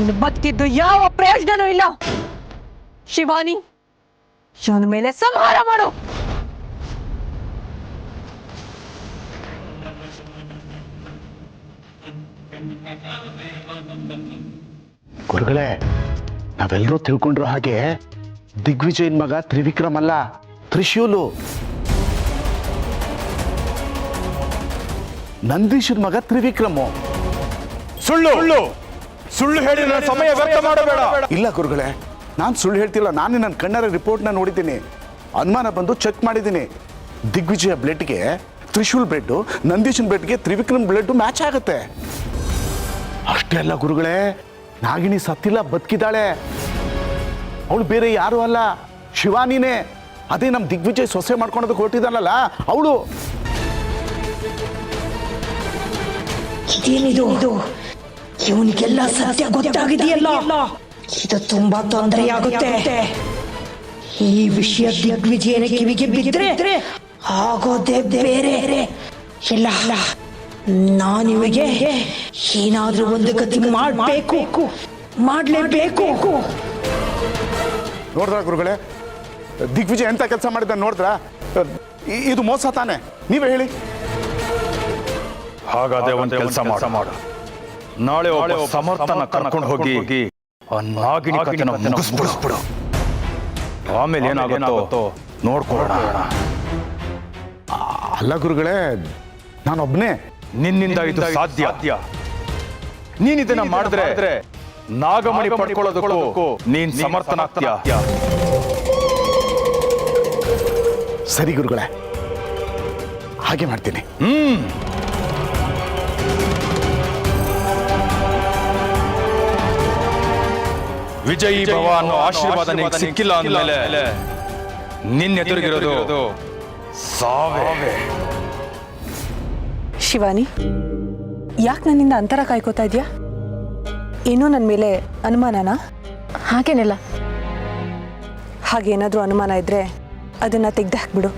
ನೀನು ಬದುಕಿದ್ದು ಯಾವ ಪ್ರಯೋಜನನೂ ಇಲ್ಲ. ಶಿವಾನಿ, ಇವನ ಮೇಲೆ ಸಂಹಾರ ಮಾಡು. ಗುರುಗಳೇ, ನಾವೆಲ್ಲರೂ ತಿಳ್ಕೊಂಡ್ರು ಹಾಗೆ ದಿಗ್ವಿಜಯನ್ ಮಗ ತ್ರಿವಿಕ್ರಮ್ ಅಲ್ಲ, ತ್ರಿಶೂಲು. ನಂದೀಶನ್ ಮಗ ತ್ರಿವಿಕ್ರಮು. ಸುಳ್ಳು ಸುಳ್ಳು ಸುಳ್ಳು ಹೇಳಿ ನನ್ನ ಸಮಯ ವ್ಯರ್ಥ ಮಾಡಬೇಡ. ಇಲ್ಲ ಗುರುಗಳೇ, ನಾನು ಸುಳ್ಳು ಹೇಳ್ತಿಲ್ಲ. ನಾನು ನನ್ನ ಕಣ್ಣರ ರಿಪೋರ್ಟ್ನ ನೋಡಿದ್ದೀನಿ, ಅನುಮಾನ ಬಂದು ಚೆಕ್ ಮಾಡಿದ್ದೀನಿ. ದಿಗ್ವಿಜಯ ಬ್ಲಡ್ಗೆ ತ್ರಿಶೂಲ್ ಬ್ಲಡ್, ನಂದೀಶನ್ ಬ್ಲಡ್ಗೆ ತ್ರಿವಿಕ್ರಮ್ ಬ್ಲಡ್ ಮ್ಯಾಚ್ ಆಗುತ್ತೆ. ಅಷ್ಟೇ ಅಲ್ಲ ಗುರುಗಳೇ, ನಾಗಿಣಿ ಸತ್ತಿಲ್ಲ, ಬದುಕಿದ್ದಾಳೆ. ಅವಳು ಬೇರೆ ಯಾರು ಅಲ್ಲ, ಶಿವಾನಿನೇ. ಅದೇ ನಮ್ಮ ದಿಗ್ವಿಜಯ್ ಸೊಸೆ ಮಾಡ್ಕೊಳೋದಕ್ಕೆ ಹೊರಟಿದ್ದಾನಲ್ಲ ಅವಳು. ಇದೇನಿದು? ಇವನಿಗೆಲ್ಲ ಸತ್ಯ ಗೊತ್ತಾಗಿದೆಯಲ್ಲ, ಇದು ತುಂಬಾ ತೊಂದರೆಯಾಗುತ್ತೆ. ಈ ವಿಷಯ ದಿಗ್ವಿಜಯನ ಕಿವಿಗೆ ಬಿದ್ದರೆ ಆಗೋದೇ ಬೇರೆ. ಇಲ್ಲ, ನಾನಿವಿಗೆ ಏನಾದ್ರೂ ಒಂದು ಗತಿ ಮಾಡಲೇಬೇಕು. ನೋಡಿದ್ರ ಗುರುಗಳೇ, ದಿಗ್ವಿಜಯ್ ಎಂತ ಕೆಲಸ ಮಾಡಿದ ನೋಡಿದ್ರ? ಇದು ಮೋಸ ತಾನೆ, ನೀವೇ ಹೇಳಿ. ಹಾಗಾದ್ರೆ ಒಂದು ಕೆಲಸ ಮಾಡು. ನಾಳೆ ಒಬ್ಬ ಸಮರ್ಥನ ಕರ್ಕೊಂಡು ಹೋಗಿ ಆ ನಾಗಿಣಿ ಕಥೆನ ಮುಗಿಸ್ಬಿಡು. ಆಮೇಲೆ ಏನಾಗುತ್ತೋ ನೋಡ್ಕೊಳ್ಳೋಣ. ಅಲ್ಲ ಗುರುಗಳೇ, ನಾನೊಬ್ಬನೇ. ನಿನ್ನಿಂದ ಇದು ಸಾಧ್ಯ. ನೀನ್ ಇದನ್ನ ಮಾಡಿದ್ರೆ ನಾಗಮಣಿ ಪಡ್ಕೊಳ್ಳೋದಕ್ಕೂ ನೀನ್ ಸಮರ್ಥನಾಗ್ತೀಯ. ಸರಿ ಗುರುಗಳೇ, ಹಾಗೆ ಮಾಡ್ತೀನಿ. ವಿಜಯೀ ಭವ ಅನ್ನೋ ಆಶೀರ್ವಾದ ನಿನಗೆ ಸಿಕ್ಕಿಲ್ಲ ಅಂದಮೇಲೆ ನಿನ್ನ ಎದುರಿಗಿರೋದು ಸಾವೇ. ಶಿವಾನಿ, ಯಾಕೆ ನನ್ನಿಂದ ಅಂತರ ಕಾಯ್ಕೋತಾ ಇದೆಯಾ? ಏನೋ ನನ್ನ ಮೇಲೆ ಅನುಮಾನನಾ? ಹಾಗೇನಿಲ್ಲ. ಹಾಗೇನಾದರೂ ಅನುಮಾನ ಇದ್ದರೆ ಅದನ್ನು ತೆಗೆದು ಹಾಕ್ಬಿಡು.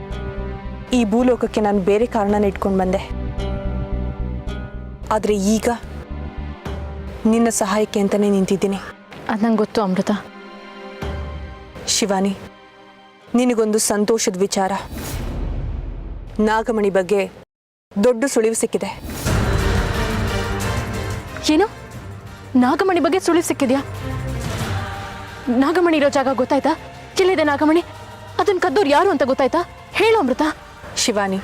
ಈ ಭೂಲೋಕಕ್ಕೆ ನಾನು ಬೇರೆ ಕಾರಣನ ಇಟ್ಕೊಂಡು ಬಂದೆ. ಆದರೆ ಈಗ ನಿನ್ನ ಸಹಾಯಕ್ಕೆ ಅಂತಲೇ ನಿಂತಿದ್ದೀನಿ. ಅದು ನಂಗೆ ಗೊತ್ತು ಅಮೃತ. ಶಿವಾನಿ, ನಿನಗೊಂದು ಸಂತೋಷದ ವಿಚಾರ. ನಾಗಮಣಿ ಬಗ್ಗೆ ದೊಡ್ಡ ಸುಳಿವು ಸಿಕ್ಕಿದೆ. ಏನು? ನಾಗಮಣಿ ಬಗ್ಗೆ ಸುಳಿವು ಸಿಕ್ಕಿದ್ಯಾ? ನಾಗಮಣಿ ಇರೋ ಜಾಗ ಗೊತ್ತಾಯ್ತಾ? ಎಲ್ಲಿದೆ ನಾಗಮಣಿ? ಅದನ್ನ ಕದ್ದೋರು ಯಾರು ಅಂತ ಗೊತ್ತಾಯ್ತಾ? ಹೇಳು ಅಮೃತ. ಶಿವಾನಿ,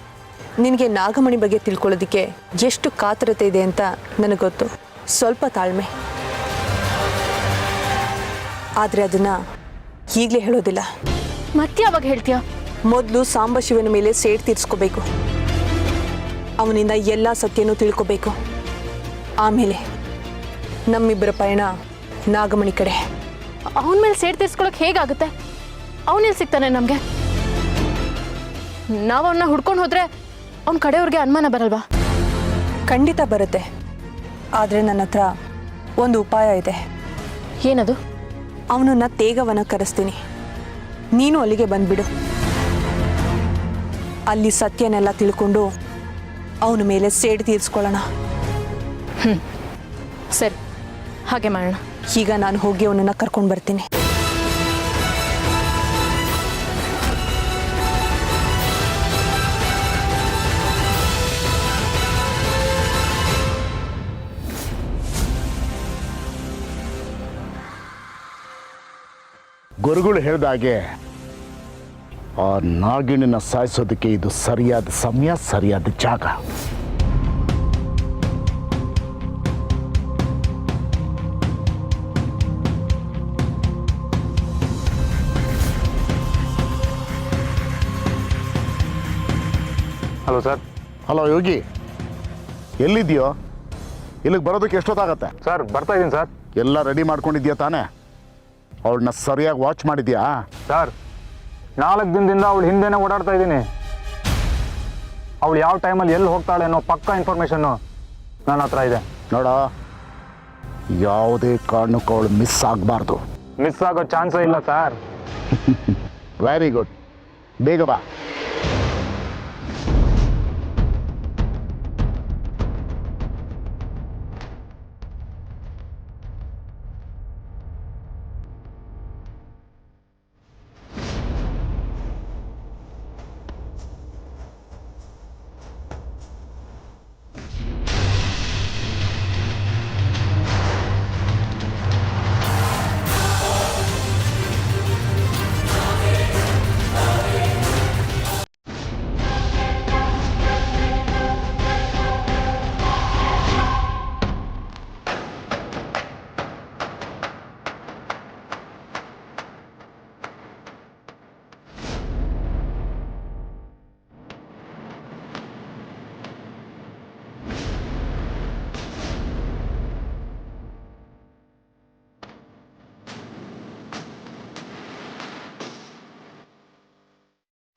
ನಿನಗೆ ನಾಗಮಣಿ ಬಗ್ಗೆ ತಿಳ್ಕೊಳ್ಳೋದಕ್ಕೆ ಎಷ್ಟು ಕಾತರತೆ ಇದೆ ಅಂತ ನನಗೆ ಗೊತ್ತು. ಸ್ವಲ್ಪ ತಾಳ್ಮೆ. ಆದರೆ ಅದನ್ನು ಈಗಲೇ ಹೇಳೋದಿಲ್ಲ. ಮತ್ತೆ ಯಾವಾಗ ಹೇಳ್ತೀಯಾ? ಮೊದಲು ಸಾಂಬಶಿವನ ಮೇಲೆ ಸೇಡ್ ತೀರಿಸ್ಕೋಬೇಕು. ಅವನಿಂದ ಎಲ್ಲ ಸತ್ಯನೂ ತಿಳ್ಕೋಬೇಕು. ಆಮೇಲೆ ನಮ್ಮಿಬ್ಬರ ಪಯಣ ನಾಗಮಣಿ ಕಡೆ. ಅವನ ಮೇಲೆ ಸೇಡ್ ತೀರ್ಸ್ಕೊಳಕ್ ಹೇಗಾಗುತ್ತೆ? ಅವನೆಲ್ಲಿ ಸಿಗ್ತಾನೆ ನಮಗೆ? ನಾವು ಅವನ್ನ ಹುಡ್ಕೊಂಡು ಹೋದ್ರೆ ಅವನ ಕಡೆಯವ್ರಿಗೆ ಅನುಮಾನ ಬರಲ್ವಾ? ಖಂಡಿತ ಬರುತ್ತೆ. ಆದರೆ ನನ್ನ ಹತ್ರ ಒಂದು ಉಪಾಯ ಇದೆ. ಏನದು? ಅವನನ್ನು ತೇಗವನ ಕರೆಸ್ತೀನಿ. ನೀನು ಅಲ್ಲಿಗೆ ಬಂದ್ಬಿಡು. ಅಲ್ಲಿ ಸತ್ಯನೆಲ್ಲ ತಿಳ್ಕೊಂಡು ಅವನ ಮೇಲೆ ಸೇಡು ತೀರಿಸ್ಕೊಳ್ಳೋಣ. ಸರಿ, ಹಾಗೆ ಮಾಡೋಣ. ಈಗ ನಾನು ಹೋಗಿ ಅವನನ್ನು ಕರ್ಕೊಂಡು ಬರ್ತೀನಿ. ಗುರುಗಳು ಹೇಳಿದ ಹಾಗೆ ಆ ನಾಗಿಣಿನ ಸಾಯಿಸೋದಕ್ಕೆ ಇದು ಸರಿಯಾದ ಸಮಯ, ಸರಿಯಾದ ಜಾಗ. Hello sir. ಹಲೋ ಯೋಗಿ, ಎಲ್ಲಿದೆಯೋ? ಇಲ್ಲಿಗೆ ಬರೋದಕ್ಕೆ ಎಷ್ಟೊತ್ತಾಗತ್ತೆ? ಸರ್, ಬರ್ತಾ ಇದ್ದೀನಿ ಸರ್. ಎಲ್ಲ ರೆಡಿ ಮಾಡ್ಕೊಂಡಿದ್ಯಾ ತಾನೇ? ಅವಳನ್ನ ಸರಿಯಾಗಿ ವಾಚ್ ಮಾಡಿದ್ಯಾ? ಸರ್, 4 ದಿನದಿಂದ ಅವಳು ಹಿಂದೆನೇ ಓಡಾಡ್ತಾ ಇದ್ದೀನಿ. ಅವಳು ಯಾವ ಟೈಮಲ್ಲಿ ಎಲ್ಲಿ ಹೋಗ್ತಾಳೆ ಅನ್ನೋ ಪಕ್ಕಾ ಇನ್ಫಾರ್ಮೇಷನ್ನು ನನ್ನ ಹತ್ರ ಇದೆ. ನೋಡ, ಯಾವುದೇ ಕಾರಣಕ್ಕೂ ಅವಳು ಮಿಸ್ ಆಗಬಾರ್ದು. ಮಿಸ್ ಆಗೋ ಚಾನ್ಸೇ ಇಲ್ಲ ಸರ್. ವೆರಿ ಗುಡ್, ಬೇಗ ಬಾ.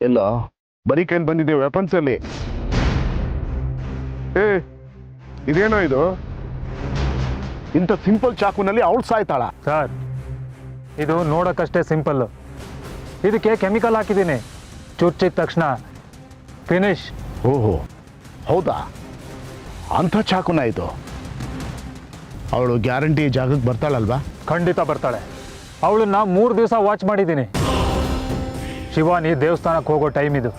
ಎಲ್ಲ ಬರೀ ಕೈಲಿ ಬಂದಿದೆ ವೆಪನ್ಸ್ ಅಲ್ಲಿ. ಇದೇನೋ ಇದು, ಇಂಥ ಸಿಂಪಲ್ ಚಾಕುನಲ್ಲಿ ಅವಳು ಸಾಯ್ತಾಳ? ಸರ್, ಇದು ನೋಡೋಕ್ಕಷ್ಟೇ ಸಿಂಪಲ್ಲು. ಇದಕ್ಕೆ ಕೆಮಿಕಲ್ ಹಾಕಿದ್ದೀನಿ. ಚುಚ್ಚಿದ ತಕ್ಷಣ ಫಿನಿಶ್. ಓಹೋ, ಹೌದಾ? ಅಂಥ ಚಾಕುನ ಇದು? ಅವಳು ಗ್ಯಾರಂಟಿ ಜಾಗಕ್ಕೆ ಬರ್ತಾಳಲ್ವಾ? ಖಂಡಿತ ಬರ್ತಾಳೆ. ಅವಳನ್ನ 3 ದಿವಸ ವಾಚ್ ಮಾಡಿದ್ದೀನಿ. ಶಿವಾನಿ ದೇವಸ್ಥಾನಕ್ಕೆ ಹೋಗೋ ಟೈಮ್ ಇದು.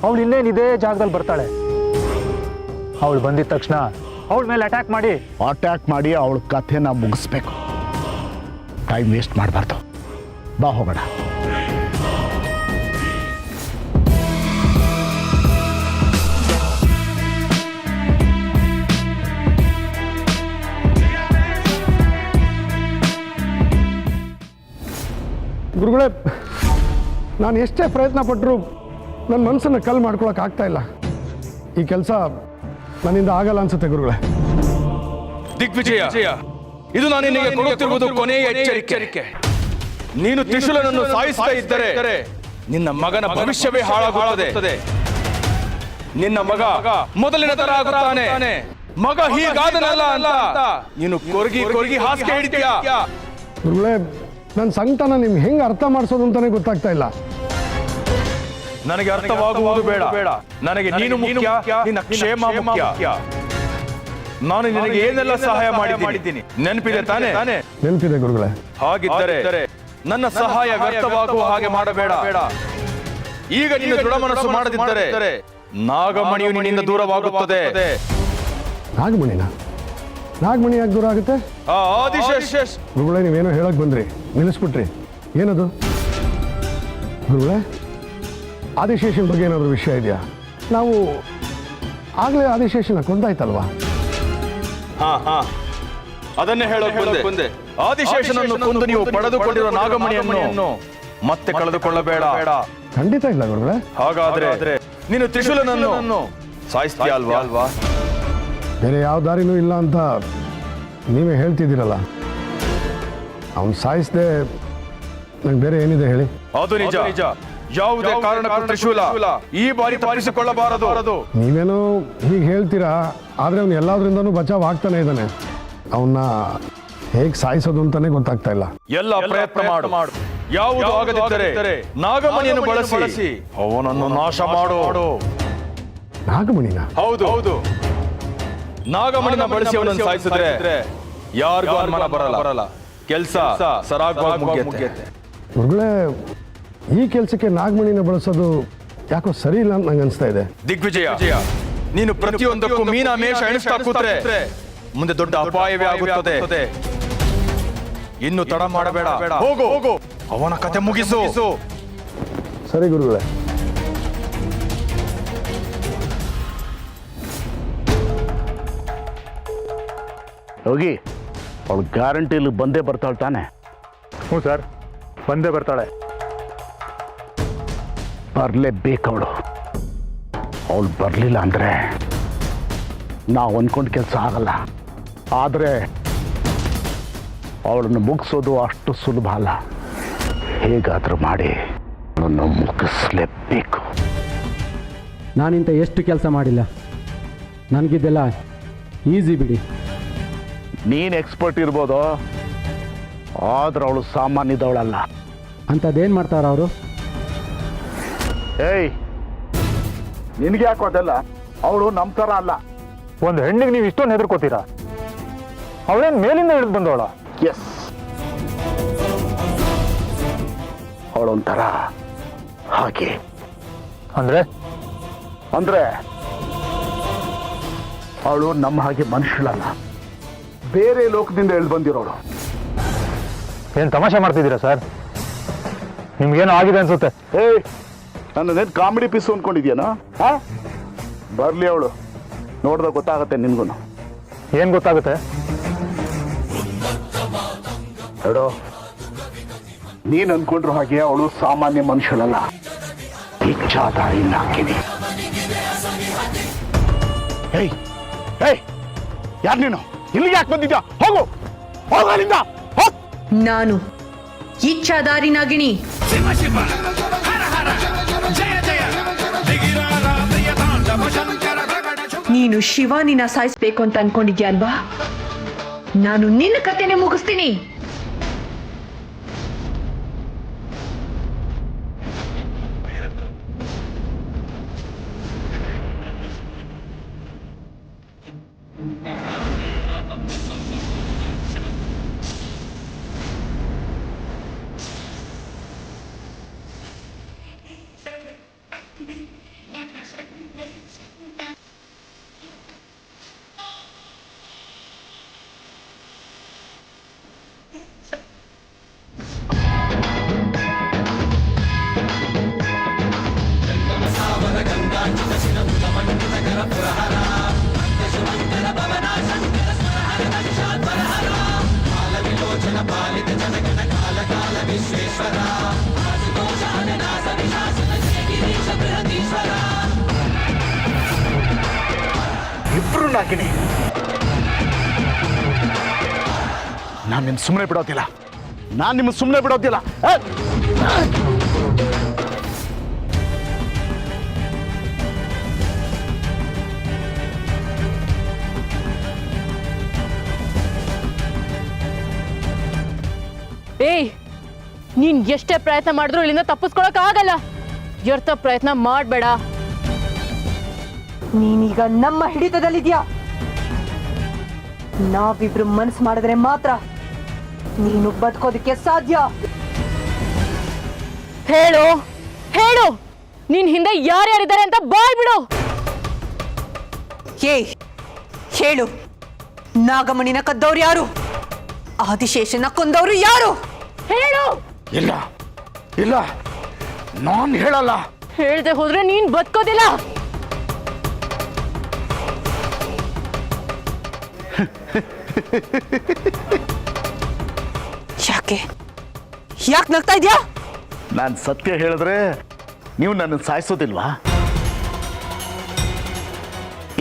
ಅವಳು ಇನ್ನೇನು ಇದೇ ಜಾಗದಲ್ಲಿ ಬರ್ತಾಳೆ. ಅವಳು ಬಂದಿದ ತಕ್ಷಣ ಅವಳ ಮೇಲೆ ಅಟ್ಯಾಕ್ ಮಾಡಿ ಅವಳ ಕಥೆನ ಮುಗಿಸ್ಬೇಕು. ಟೈಮ್ ವೇಸ್ಟ್ ಮಾಡಬಾರ್ದು. ಬಾ ಹೋಗೋಣ. ಗುರುಗಳೇ, ನಾನು ಎಷ್ಟೇ ಪ್ರಯತ್ನ ಪಟ್ಟರು ನನ್ನ ಮನಸ್ಸನ್ನು ಕಲ್ ಮಾಡ್ಕೊಳಕ್ಕೆ ಆಗ್ತಾ ಇಲ್ಲ. ಈ ಕೆಲಸ ನನ್ನಿಂದ ಆಗಲ್ಲ ಅನ್ಸುತ್ತೆ ಗುರುಗಳೇ. ದಿಗ್ವಿಜಯ, ಇದು ನಾನು ನಿನಗೆ ಕೊಡುತ್ತಿರುವುದು ಕೊನೆಯ ಎಚ್ಚರಿಕೆ. ನೀನು ತ್ರಿಶೂಲನನ್ನು ಸಾಯಿಸ್ತಾ ಇದ್ದರೆ ನಿನ್ನ ಮಗನ ಭವಿಷ್ಯವೇ ಹಾಳಾಗುತ್ತದೆ. ನಿನ್ನ ಮಗ ಮೊದಲಿನ ತರ ಆಗುತ್ತಾನೆ. ಮಗ ಹೀಗಾದನಲ್ಲ ಅಂತ ನೀನು ಕೊರಗಿ ಹಾಸಿಗೆ ಹಿಡಿತೀಯ. ಗುರುಗಳೇ, ನನ್ನ ಸಂಕಟನ ನಿಮ್ಗೆ ಹೆಂಗೆ ಅರ್ಥ ಮಾಡಿಸೋದು ಅಂತಾನೆ ಗೊತ್ತಾಗ್ತಾ ಇಲ್ಲ. ನನಗೆ ಅರ್ಥವಾಗುವುದು ಬೇಡ. ನನಗೆ ನೀನು ಮುಖ್ಯ, ನಿನ್ನ ಕ್ಷೇಮ ಮುಖ್ಯ. ನಾನು ನಿನಗೆ ಏನೆಲ್ಲ ಸಹಾಯ ಮಾಡಿದ್ದೀನಿ ನೆನಪಿದೆ ತಾನೇ? ನೆನಪಿದೆ ಗುರುಗಳೇ. ಹಾಗಿದ್ದರೆ ನನ್ನ ಸಹಾಯ ವ್ಯರ್ಥವಾಗುವ ಹಾಗೆ ಮಾಡಬೇಡ. ಈಗ ನೀನು ದೃಢ ಮನಸ್ಸು ಮಾಡದಿದ್ದರೆ ನಾಗಮಣಿಯು ನಿನ್ನಿಂದ ದೂರವಾಗುತ್ತದೆ. ನಾಗಮಣಿ ಯಾಕೆ ದೂರ ಆಗುತ್ತೆ? ಆದಿಶೇಷ ಗುರುಗಳೇ, ನೀವೇನೋ ಹೇಳಕ್ ಬಂದ್ರಿ, ನಿಲ್ಲಿಸ್ಬಿಟ್ರಿ. ಏನದು ಗುರುಗಳೇ? ಆದಿಶೇಷನ್ ಬಗ್ಗೆ ಏನಾದರೂ ವಿಷಯ ಇದೆಯಾ? ನಾವು ಆಗಲೇ ಆದಿಶೇಷನ ಕೊಂದಾಯ್ತಲ್ವಾ? ಅದನ್ನೇ ಹೇಳೋಕೆ ಆದಿಶೇಷನನ್ನು ಕೊಂದು ನೀವು ಪಡೆದುಕೊಂಡಿರುವ ನಾಗಮಣಿಯನ್ನು ಮತ್ತೆ ಕಳೆದುಕೊಳ್ಳಬೇಡ. ಖಂಡಿತ ಇಲ್ಲ ಗುರುಗಳೇ. ಹಾಗಾದ್ರೆ ನೀನು ತ್ರಿಶೂಲನನ್ನು ಸಾಯಿಸ್ತೀಯ ಅಲ್ವಾ? ಬೇರೆ ಯಾವ ದಾರಿನೂ ಇಲ್ಲ ಅಂತ ನೀವೇ ಹೇಳ್ತಿದ್ದೀರಲ್ಲ. ಅವನು ಸಾಯಿಸದೆ ನಂಗೆ ಬೇರೆ ಏನಿದೆ ಹೇಳಿ? ಅದು ನಿಜ. ಯಾವುದೇ ಕಾರಣಕ್ಕೂ ತ್ರಿಶೂಲ ಈ ಬಾರಿ ತಪ್ಪಿಸಿಕೊಳ್ಳಬಾರದು. ನೀವೇನೋ ಹೀಗೆ ಹೇಳ್ತೀರಾ, ಆದರೆ ಅವನು ಎಲ್ಲಾದ್ರಿಂದನೂ ಬಚಾವ್ ಆಗ್ತಾನೆ ಇದ್ದಾನೆ. ಅವನ್ನ ಹೇಗೆ ಸಾಯಿಸೋದು ಅಂತಾನೆ ಗೊತ್ತಾಗ್ತಾ ಇಲ್ಲ. ಎಲ್ಲ ಪ್ರಯತ್ನ ಮಾಡು. ಯಾವುದು ಆಗದಿದ್ದರೆ ನಾಗಮಣಿಯನ್ನು ಬಳಸಿ ಅವನನ್ನು ನಾಶ ಮಾಡು. ನಾಗಮಣಿನ? ಹೌದು. ನಾಗಮಣಿನ ಬಳಸಿ ಅವನನ್ನು ಸಾಯಿಸಿದ್ರೆ ಯಾರಿಗೂ ಅನುಮಾನ ಬರಲ್ಲ. ಕೆಲಸ ಸರಾಗವಾಗಿ ಮುಗಿಯುತ್ತೆ. ಗುರುಗಳೇ, ಈ ಕೆಲಸಕ್ಕೆ ನಾಗಮಣಿನ ಬಳಸೋದು ಯಾಕೋ ಸರಿ ಇಲ್ಲ ಅಂತ ನಂಗೆ ಅನಿಸ್ತಾ ಇದೆ. ದಿಗ್ವಿಜಯ, ನೀನು ಪ್ರತಿಯೊಂದಕ್ಕೂ ಮೀನ ಮೇಷ ಎಣಿಸ್ತಾ ಕೂತ್ರೆ ಮುಂದೆ ದೊಡ್ಡ ಅಪಾಯವೇ ಆಗುತ್ತದೆ. ಇನ್ನು ತಡ ಮಾಡಬೇಡ. ಹೋಗು, ಅವನ ಕತೆ ಮುಗಿಸು. ಸರಿ ಗುರುಗಳೇ. ಹೋಗಿ, ಅವಳು ಗ್ಯಾರಂಟಿಲಿ ಬಂದೇ ಬರ್ತಾಳೆ ತಾನೆ? ಹ್ಞೂ ಸರ್, ಬಂದೇ ಬರ್ತಾಳೆ. ಬರಲೇಬೇಕು ಅವಳು. ಅವಳು ಬರಲಿಲ್ಲ ಅಂದರೆ ನಾವು ಅಂದ್ಕೊಂಡು ಕೆಲಸ ಆಗಲ್ಲ. ಆದರೆ ಅವಳನ್ನು ಮುಗಿಸೋದು ಅಷ್ಟು ಸುಲಭ ಅಲ್ಲ. ಹೇಗಾದರೂ ಮಾಡಿ ಅವಳನ್ನು ಮುಗಿಸ್ಲೇಬೇಕು. ನಾನಿಂತ ಎಷ್ಟು ಕೆಲಸ ಮಾಡಿಲ್ಲ, ನನಗಿದ್ದೆಲ್ಲ ಈಸಿ ಬಿಡಿ. ನೀನು ಎಕ್ಸ್ಪರ್ಟ್ ಇರ್ಬೋದು, ಆದ್ರೆ ಅವಳು ಸಾಮಾನ್ಯದವಳಲ್ಲ. ಅಂಥದ್ದೇನು ಮಾಡ್ತಾರ ಅವರು? ಏಯ್, ನಿನಗೆ ಯಾಕೋ ಅದೆಲ್ಲ? ಅವಳು ನಮ್ಮ ಥರ ಅಲ್ಲ. ಒಂದು ಹೆಣ್ಣಿಗೆ ನೀವು ಇಷ್ಟೊಂದು ಹೆದರ್ಕೋತೀರಾ? ಅವಳೇನು ಮೇಲಿಂದ ಹಿಡಿದು ಬಂದವಳ? ಎಸ್, ಅವಳೊಂಥರ ಹಾಗೆ. ಅಂದ್ರೆ ಅವಳು ನಮ್ಮ ಹಾಗೆ ಮನುಷ್ಯಳಲ್ಲ, ಬೇರೆ ಲೋಕದಿಂದ ಎಳ್ದು ಬಂದಿರೋಳು. ಏನು ತಮಾಷೆ ಮಾಡ್ತಿದ್ದೀರಾ ಸರ್? ನಿಮ್ಗೇನು ಆಗಿದೆ ಅನ್ಸುತ್ತೆ. ಏಯ್, ನನ್ನೇನು ಕಾಮಿಡಿ ಪೀಸು ಅಂದ್ಕೊಂಡಿದ್ಯಾನೋ? ಬರಲಿ ಅವಳು, ನೋಡ್ದಾಗ ಗೊತ್ತಾಗತ್ತೆ ನಿನ್ಗೂ. ಏನು ಗೊತ್ತಾಗುತ್ತೆ? ಹೇಳೋ, ನೀನು ಅನ್ಕೊಂಡ್ರು ಹಾಗೆ ಅವಳು ಸಾಮಾನ್ಯ ಮನುಷ್ಯಳಲ್ಲ. ಇಚ್ಛಾದಾರಿ ನಾಕಿನಿ. ಏಯ್, ಯಾರು ನೀನು? ಇಲ್ಲಿಗೆ ಯಾಕೆ ಬಂದಿದ್ಯಾ? ಹೋಗು ಅಲ್ಲಿಂದ. ನಾನು ಇಚ್ಛಾದಾರಿ ನಾಗಿಣಿ. ನೀನು ಶಿವಾನಿನ ಸಾಯಿಸ್ಬೇಕು ಅಂತ ಅನ್ಕೊಂಡಿದ್ಯಾ ಅಲ್ವಾ? ನಾನು ನಿನ್ನ ಕತೆನೆ ಮುಗಿಸ್ತೀನಿ. ಇಬ್ರು ನಾಗಿನಿ, ನಾನು ನಿನ್ನ ಸುಮ್ಮನೆ ಬಿಡೋದಿಲ್ಲ. ನಾನು ನಿಮ್ಮ ಸುಮ್ಮನೆ ಬಿಡೋದಿಲ್ಲ. ಏಯ್, ನೀನ್ ಎಷ್ಟೇ ಪ್ರಯತ್ನ ಮಾಡಿದ್ರು ಇಲ್ಲಿಂದ ತಪ್ಪಿಸ್ಕೊಳಕ್ ಆಗಲ್ಲ. ವ್ಯರ್ಥ ಪ್ರಯತ್ನ ಮಾಡಬೇಡ. ನೀನೀಗ ನಮ್ಮ ಹಿಡಿತದಲ್ಲಿದ್ಯಾ. ನಾವಿಬ್ರು ಮನಸ್ಸು ಮಾಡಿದ್ರೆ ಮಾತ್ರ ನೀನು ಬದುಕೋದಕ್ಕೆ ಸಾಧ್ಯ. ಹೇಳು ಹೇಳು, ನಿನ್ ಹಿಂದೆ ಯಾರ್ಯಾರಿದ್ದಾರೆ ಅಂತ ಬಾಯ್ ಬಿಡು. ಏಯ್, ಹೇಳು, ನಾಗಮಣಿನ ಕದ್ದವ್ರು ಯಾರು? ಆದಿಶೇಷನ ಕೊಂದವರು ಯಾರು? ಹೇಳು. ಇಲ್ಲ ಇಲ್ಲ, ನಾನು ಹೇಳಲ್ಲ. ಹೇಳ್ದೆ ಹೋದ್ರೆ ನೀನ್ ಬದುಕೋದಿಲ್ಲ. ಯಾಕೆ ಯಾಕೆ ನಗ್ತಾ ಇದ್ಯಾ? ನಾನು ಸತ್ಯ ಹೇಳಿದ್ರೆ ನೀವು ನನ್ನನ್ನು ಸಾಯಿಸೋದಿಲ್ವಾ?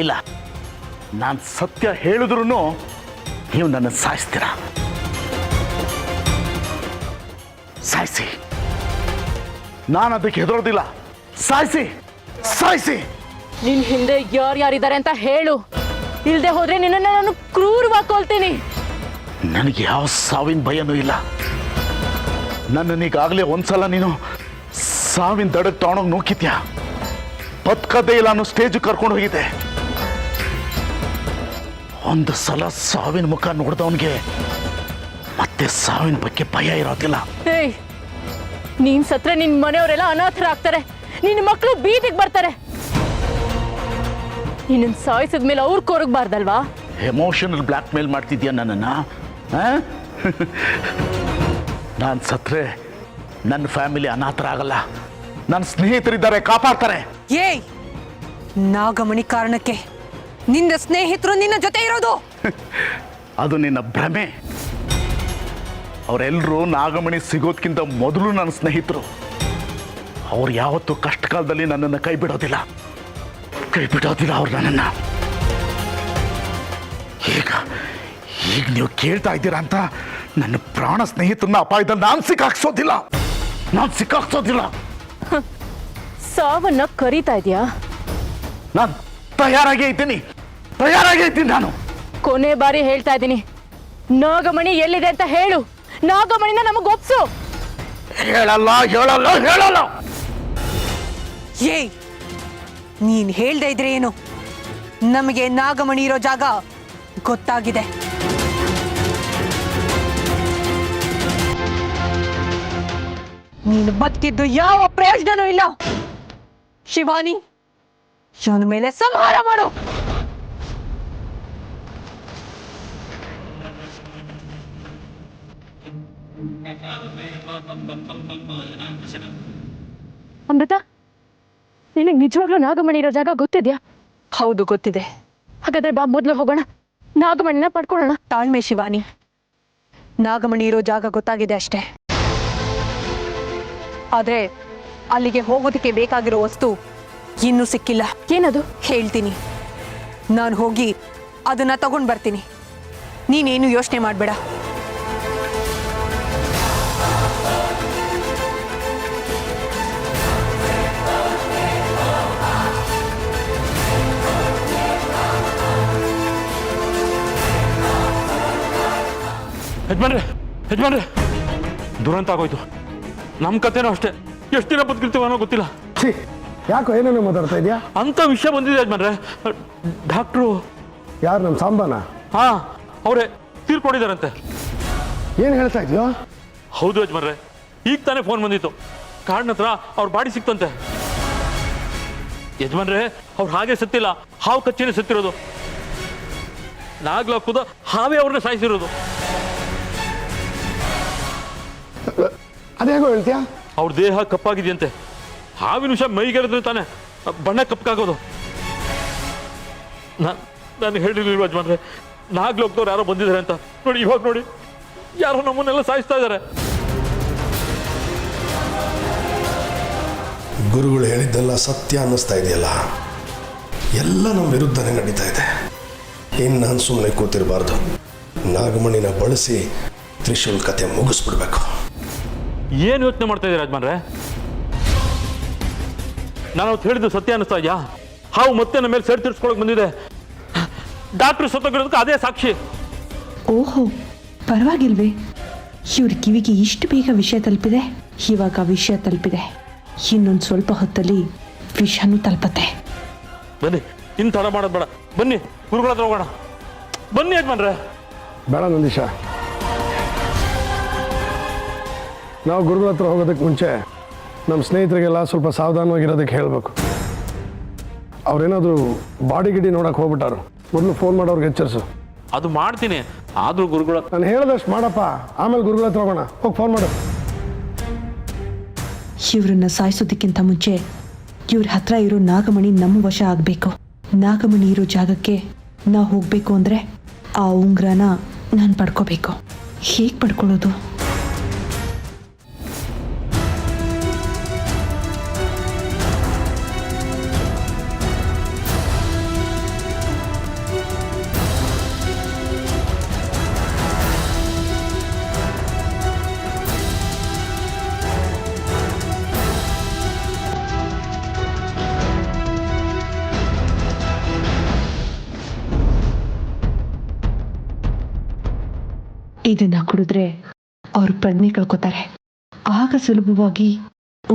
ಇಲ್ಲ, ನಾನು ಸತ್ಯ ಹೇಳಿದ್ರು ನೀವು ನನ್ನ ಸಾಯಿಸ್ತೀರಾ. ಸಾಯಿಸಿ, ನಾನು ಅದಕ್ಕೆ ಹೆದರೋದಿಲ್ಲ. ಸಾಯಿಸಿ ಸಾಯಿಸಿ. ನಿನ್ ಹಿಂದೆ ಯಾರ್ಯಾರಿದ್ದಾರೆ ಅಂತ ಹೇಳು. ಇಲ್ದೆ ಹೋದ್ರೆ ನಿನ್ನನ್ನು ನಾನು ಕ್ರೂರವಾಗಿ ಕೊಲ್ತೀನಿ. ನನಗೆ ಯಾವ ಸಾವಿನ ಭಯನೂ ಇಲ್ಲ. ನನ್ನನ್ನೀಗಾಗಲೇ ಒಂದ್ಸಲ ನೀನು ಸಾವಿನ ದಡಕ್ಕೆ ತಗೊಂಡೋಗಿ ನೋಕಿದ್ಯಾ. ಬದುಕದೇ ಇಲ್ಲ ಅನ್ನೋ ಸ್ಟೇಜ್ ಕರ್ಕೊಂಡು ಹೋಗಿದ್ದೆ. ಒಂದು ಸಲ ಸಾವಿನ ಮುಖ ನೋಡಿದವನಿಗೆ ಮತ್ತೆ ಸಾವಿನ ಬಗ್ಗೆ ಭಯ ಇರೋದಿಲ್ಲ. ಏಯ್, ನೀನ್ ಸತ್ರೆ ನಿನ್ ಮನೆಯವರೆಲ್ಲ ಅನಾಥರಾಗ್ತಾರೆ. ನಿನ್ನ ಮಕ್ಕಳು ಬೀದಿಗೆ ಬರ್ತಾರೆ. ನಿನ್ನ ಸಾಯಿಸಿದ್ಮೇಲೆ ಅವ್ರು ಕೊರಗಬಾರ್ದಲ್ವಾ? ಎಮೋಷನಲ್ ಬ್ಲ್ಯಾಕ್ ಮೇಲ್ ಮಾಡ್ತಿದ್ಯಾ ನನ್ನನ್ನು? ನಾನು ಸತ್ರೆ ನನ್ನ ಫ್ಯಾಮಿಲಿ ಅನಾಥರಾಗಲ್ಲ. ನನ್ನ ಸ್ನೇಹಿತರಿದ್ದಾರೆ, ಕಾಪಾಡ್ತಾರೆ. ಏಯ್, ನಾಗಮಣಿ ಕಾರಣಕ್ಕೆ ನಿನ್ನ ಸ್ನೇಹಿತರು ನಿನ್ನ ಜೊತೆ ಇರೋದು ಅದು ನಿನ್ನ ಭ್ರಮೆ. ಅವರೆಲ್ಲರೂ ನಾಗಮಣಿ ಸಿಗೋದ್ಕಿಂತ ಮೊದಲು ನನ್ನ ಸ್ನೇಹಿತರು. ಅವ್ರು ಯಾವತ್ತೂ ಕಷ್ಟ ಕಾಲದಲ್ಲಿ ನನ್ನನ್ನು ಕೈ ಬಿಡೋದಿಲ್ಲ. ಅವ್ರು ನನ್ನನ್ನು. ಈಗ ನೀವು ಕೇಳ್ತಾ ಇದ್ದೀರಾ ಅಂತ ನನ್ನ ಪ್ರಾಣ ಸ್ನೇಹಿತರನ್ನ ಅಪಾಯದಲ್ಲಿ ನಾನು ಸಿಕ್ಕಾಕ್ಸೋದಿಲ್ಲ. ಸಾವನ್ನ ಕರೀತಾ ಇದೆಯಾ? ನಾನು ತಯಾರಾಗೇ ಇದ್ದೀನಿ ನಾನು. ಕೊನೆ ಬಾರಿ ಹೇಳ್ತಾ ಇದ್ದೀನಿ, ನಾಗಮಣಿ ಎಲ್ಲಿದೆ ಅಂತ ಹೇಳು. ನಾಗಮಣಿನ ನಮಗ್ ಒಪ್ಸು. ಹೇಳಲ್ಲ. ಏಯ್, ನೀನ್ ಹೇಳ್ದೆ ಇದ್ರೆ ಏನು? ನಮಗೆ ನಾಗಮಣಿ ಇರೋ ಜಾಗ ಗೊತ್ತಾಗಿದೆ. ನೀನು ಬದುಕಿದ್ದು ಯಾವ ಪ್ರಯೋಜನನೂ ಇಲ್ಲ. ಶಿವಾನಿ, ಇವನ ಮೇಲೆ ಸಂಹಾರ ಮಾಡು. ಅಮೃತ, ನಿನಗೆ ನಿಜವಾಗ್ಲೂ ನಾಗಮಣಿ ಇರೋ ಜಾಗ ಗೊತ್ತಿದ್ಯಾ? ಹೌದು, ಗೊತ್ತಿದೆ. ಹಾಗಾದ್ರೆ ಬಾ, ಮೊದಲು ಹೋಗೋಣ, ನಾಗಮಣಿನ ಪಡ್ಕೊಳ್ಳೋಣ. ತಾಳ್ಮೆ ಶಿವಾನಿ, ನಾಗಮಣಿ ಇರೋ ಜಾಗ ಗೊತ್ತಾಗಿದೆ ಅಷ್ಟೇ. ಆದ್ರೆ ಅಲ್ಲಿಗೆ ಹೋಗೋದಕ್ಕೆ ಬೇಕಾಗಿರೋ ವಸ್ತು ಇನ್ನೂ ಸಿಕ್ಕಿಲ್ಲ. ಏನದು? ಹೇಳ್ತೀನಿ. ನಾನು ಹೋಗಿ ಅದನ್ನ ತಗೊಂಡು ಬರ್ತೀನಿ. ನೀನೇನು ಯೋಚನೆ ಮಾಡಬೇಡ. ಯಜಮಾನ್ರೆ ದುರಂತ ಆಗೋಯ್ತು. ನಮ್ಮ ಕತೆನೂ ಅಷ್ಟೇ, ಎಷ್ಟು ದಿನ ಬದುಕಿರ್ತೀವೋ ಅನ್ನೋ ಗೊತ್ತಿಲ್ಲ. ಛೀ, ಯಾಕೋ ಏನೇನೋ ಮಾತಾಡ್ತಾ ಇದೆಯಾ? ಅಂತ ವಿಷಯ ಬಂದಿದೆ ಯಜಮಾನ್ರೆ. ಡಾಕ್ಟ್ರು ಯಾರು, ನಮ್ಮ ಸಾಂಬಾನ? ಹಾ, ಅವರೇ ತೀರ್ಕೊಂಡಿದ್ದಾರಂತೆ. ಏನು ಹೇಳ್ತಾ ಇದೆಯೋ? ಹೌದು ಯಜಮಾನ್ರೆ, ಈಗ ತಾನೇ ಫೋನ್ ಬಂದಿತ್ತು. ಕಾಡಿನ ಹತ್ರ ಅವ್ರ ಬಾಡಿ ಸಿಕ್ತಂತೆ. ಯಜಮಾನ್ರೆ, ಅವ್ರು ಹಾಗೆ ಸತ್ತಿಲ್ಲ, ಹಾವು ಕಚ್ಚಿನೇ ಸತ್ತಿರೋದು. ನಾಗ್ಲಾಕುದ ಹಾವೇ ಅವ್ರನ್ನ ಸಾಯಿಸಿರೋದು. ಅದೇಗೋ ಹೇಳ್ತೀಯಾ? ಅವ್ರ ದೇಹ ಕಪ್ಪಾಗಿದೆಯಂತೆ. ಹಾವಿನ ವಿಷ ಮೈಗೆರೆದ್ರೆ ತಾನೆ ಬಣ್ಣ ಕಪ್ಪಾಗೋದು. ನಾನು ಹೇಳಿರ್ಲಿಲ್ವ ಯಜಮಾನ್ರೆ, ನಾಗ್ಲೋಕ್ದವ್ರು ಯಾರೋ ಬಂದಿದ್ದಾರೆ ಅಂತ. ನೋಡಿ, ಇವಾಗ ನೋಡಿ, ಯಾರೋ ನಮ್ಮನ್ನೆಲ್ಲ ಸಾಯಿಸ್ತಾ ಇದ್ದಾರೆ. ಗುರುಗಳು ಹೇಳಿದ್ದೆಲ್ಲ ಸತ್ಯ ಅನ್ನಿಸ್ತಾ ಇದೆಯಲ್ಲ, ಎಲ್ಲ ನಮ್ಮ ವಿರುದ್ಧನೇ ನಡೀತಾ ಇದೆ. ಇನ್ನು ನಾನು ಸುಮ್ಮನೆ ಕೂತಿರಬಾರ್ದು. ನಾಗಮಣಿನ ಬಳಸಿ ತ್ರಿಶೂಲ್ ಕತೆ ಮುಗಿಸ್ಬಿಡ್ಬೇಕು. ಏನು ಯೋಚನೆ ಮಾಡ್ತಾ ಇದ್ದೀರಾ ಯಜಮಾನ್ರೆ? ನಾನು ಅವತ್ತು ಹೇಳಿದ್ದು ಸತ್ಯ ಅನ್ನಿಸ್ತಾ ಇದೆಯಾ? ಹಾವು ಮತ್ತೆ ನಮ್ಮ ಮೇಲೆ ಸೆಡ್ ತಿರ್ಸ್ಕೊಳಕ್ ಬಂದಿದೆ. ಡಾಕ್ಟ್ರು ಸತ್ತೋಗಿರೋದಕ್ಕೆ ಅದೇ ಸಾಕ್ಷಿ. ಓಹೋ, ಪರವಾಗಿಲ್ವೇ? ಇವ್ರ ಕಿವಿಗೆ ಇಷ್ಟು ಬೇಗ ವಿಷಯ ತಲುಪಿದೆ. ಇವಾಗ ವಿಷಯ ತಲುಪಿದೆ, ಇನ್ನೊಂದು ಸ್ವಲ್ಪ ಹೊತ್ತಲ್ಲಿ ವಿಷನೂ ತಲುಪತ್ತೆ. ಬನ್ನಿ, ಇನ್ನು ತಡ ಮಾಡೋದು ಬೇಡ. ಬನ್ನಿ, ಗುರುಗಳ ಹತ್ರ ಹೋಗೋಣ. ಬನ್ನಿ ಯಜಮಾನ್ರೆ. ಬೇಡ ನಂದೀಶ, ನಾವು ಗುರುಗಳ ಹತ್ರ ಹೋಗೋದಕ್ಕೆ ಮುಂಚೆ ನಮ್ಮ ಸ್ನೇಹಿತರಿಗೆಲ್ಲ ಸ್ವಲ್ಪ ಸಾವಧಾನವಾಗಿರೋದಕ್ಕೆ ಹೇಳಬೇಕು. ಅವ್ರೇನಾದರೂ ಬಾಡಿ ಗಿಡಿ ನೋಡೋಕೆ ಹೋಗ್ಬಿಟ್ಟಾರು, ಮೊದಲು ಫೋನ್ ಮಾಡೋರ್ಗೆ ಎಚ್ಚರಿಸು. ಅದು ಮಾಡ್ತೀನಿ, ಆದರೂ ಗುರುಗಳ ನಾನು ಹೇಳ್ದಷ್ಟು ಮಾಡಪ್ಪ, ಆಮೇಲೆ ಗುರುಗಳ ಹತ್ರ ಹೋಗೋಣ. ಹೋಗಿ ಫೋನ್ ಮಾಡು. ಇವ್ರನ್ನ ಸಾಯಿಸೋದಕ್ಕಿಂತ ಮುಂಚೆ ಇವ್ರ ಹತ್ರ ಇರೋ ನಾಗಮಣಿ ನಮ್ಮ ವಶ ಆಗಬೇಕು. ನಾಗಮಣಿ ಇರೋ ಜಾಗಕ್ಕೆ ನಾವು ಹೋಗಬೇಕು ಅಂದರೆ ಆ ಉಂಗ್ರನ ನಾನು ಪಡ್ಕೋಬೇಕು. ಹೇಗೆ ಪಡ್ಕೊಳ್ಳೋದು? ಇದನ್ನ ಕುಡಿದ್ರೆ ಅವ್ರ ಪ್ರಜ್ಞೆ ಕಳ್ಕೊತಾರೆ. ಆಗ ಸುಲಭವಾಗಿ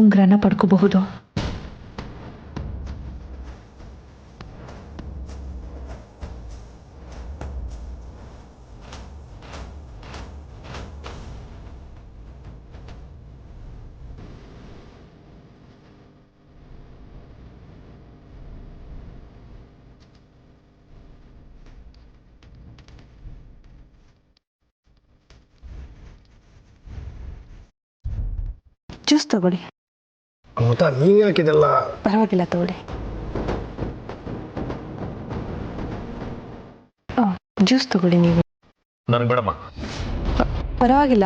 ಉಂಗ್ರನ ಪಡ್ಕೋಬಹುದು. ಜ್ಯೂಸ್ ತಗೊಳ್ಳಿ. ಗೊತ್ತಾ, ನೀನು ಯಾಕಿದೆಲ್ಲ? ಪರವಾಗಿಲ್ಲ, ತಗೊಳ್ಳಿ. ಜ್ಯೂಸ್ ತಗೊಳ್ಳಿ ನೀವು. ನನಗೆ ಬೇಡಮ್ಮ. ಪರವಾಗಿಲ್ಲ,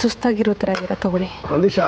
ಸುಸ್ತಾಗಿರೋ ಥರ ಇರ, ತಗೊಳ್ಳಿ. ನಂದೀಶ,